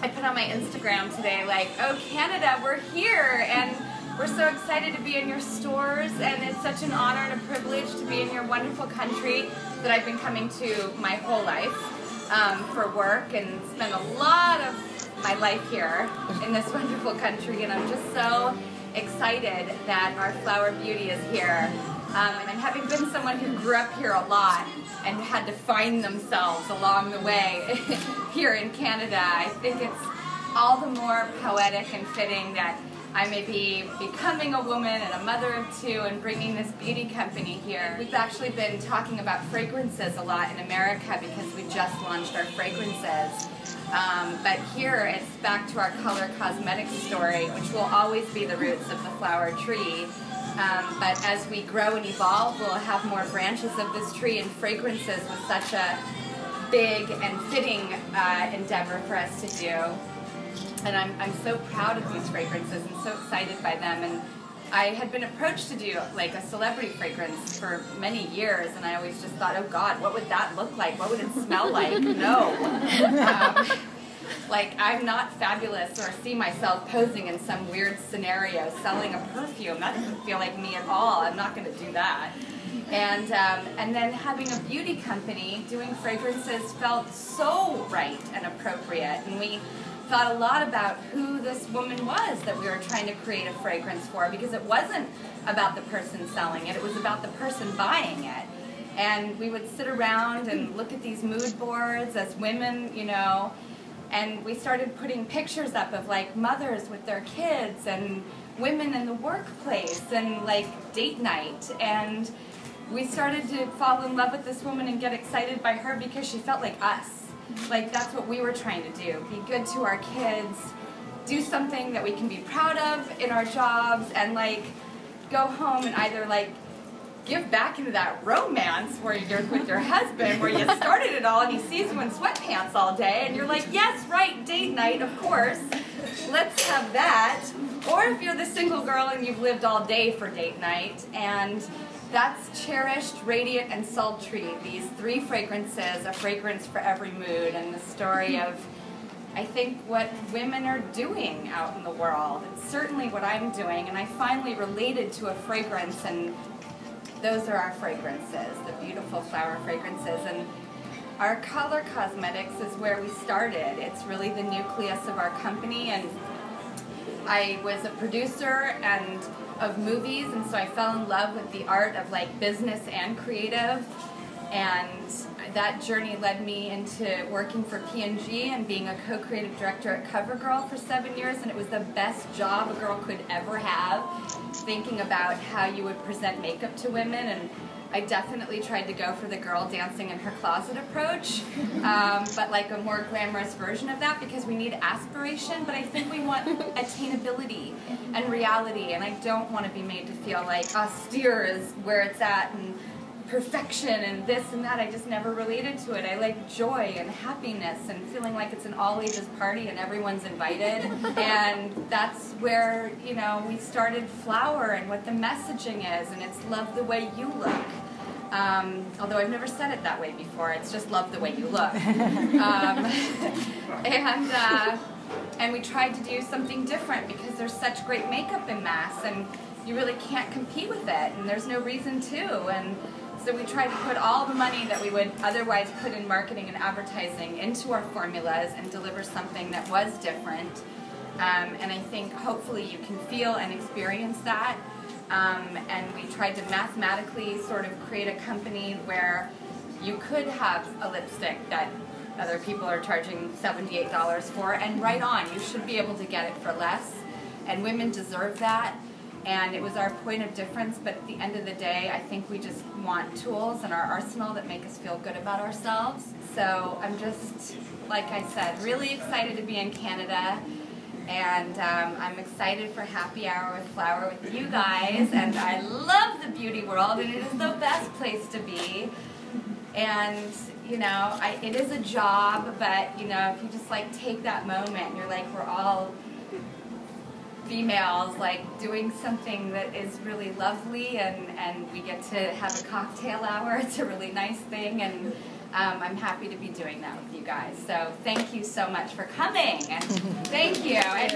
I put on my Instagram today, like, oh Canada, we're here, and we're so excited to be in your stores, and it's such an honor and a privilege to be in your wonderful country that I've been coming to my whole life for work, and spend a lot of my life here in this wonderful country, and I'm just so excited that our flower beauty is here. And having been someone who grew up here a lot and had to find themselves along the way here in Canada, I think it's all the more poetic and fitting that I may be becoming a woman and a mother of two and bringing this beauty company here. We've actually been talking about fragrances a lot in America because we just launched our fragrances. But here it's back to our color cosmetics story, which will always be the roots of the flower tree. But as we grow and evolve, we'll have more branches of this tree, and fragrances was such a big and fitting endeavor for us to do. And I'm so proud of these fragrances and so excited by them. And I had been approached to do like a celebrity fragrance for many years, and I always just thought, oh God, what would that look like? What would it smell like? No. Like, I'm not fabulous or see myself posing in some weird scenario selling a perfume. That doesn't feel like me at all. I'm not going to do that. And then having a beauty company doing fragrances felt so right and appropriate. And we thought a lot about who this woman was that we were trying to create a fragrance for, because it wasn't about the person selling it. It was about the person buying it. And we would sit around and look at these mood boards as women, you know, and we started putting pictures up of like mothers with their kids and women in the workplace and like date night. And we started to fall in love with this woman and get excited by her because she felt like us. Like, that's what we were trying to do. Be good to our kids, do something that we can be proud of in our jobs, and like go home and either like give back into that romance where you're with your husband, where you started it all and he sees you in sweatpants all day and you're like, yes, right, date night, of course, let's have that. Or if you're the single girl and you've lived all day for date night, and that's cherished, radiant, and sultry. These three fragrances, a fragrance for every mood, and the story of, I think, what women are doing out in the world. It's certainly what I'm doing, and I finally related to a fragrance, and those are our fragrances, the beautiful flower fragrances. And our color cosmetics is where we started. It's really the nucleus of our company, and I was a producer and of movies, and so I fell in love with the art of like business and creative, and that journey led me into working for P&G and being a co-creative director at CoverGirl for 7 years, and it was the best job a girl could ever have, thinking about how you would present makeup to women. And I definitely tried to go for the girl dancing in her closet approach, but like a more glamorous version of that, because we need aspiration, but I think we want attainability and reality, and I don't want to be made to feel like austere is where it's at, and perfection and this and that. I just never related to it. I like joy and happiness and feeling like it's an all-ages party and everyone's invited. And that's where, you know, we started Flower and what the messaging is, and it's love the way you look. Although I've never said it that way before. It's just love the way you look. And we tried to do something different because there's such great makeup in mass, and you really can't compete with it, and there's no reason to. And so we tried to put all the money that we would otherwise put in marketing and advertising into our formulas and deliver something that was different. And I think hopefully you can feel and experience that. And we tried to mathematically sort of create a company where you could have a lipstick that other people are charging $78 for, and right on, you should be able to get it for less. And women deserve that. And it was our point of difference, but at the end of the day, I think we just want tools in our arsenal that make us feel good about ourselves. So I'm just, like I said, really excited to be in Canada, and I'm excited for Happy Hour with Flower with you guys, and I love the beauty world, and it is the best place to be. And, you know, it is a job, but, you know, if you just, like, take that moment, you're like, we're all females like doing something that is really lovely, and we get to have a cocktail hour. It's a really nice thing, and I'm happy to be doing that with you guys. So thank you so much for coming. Thank you. And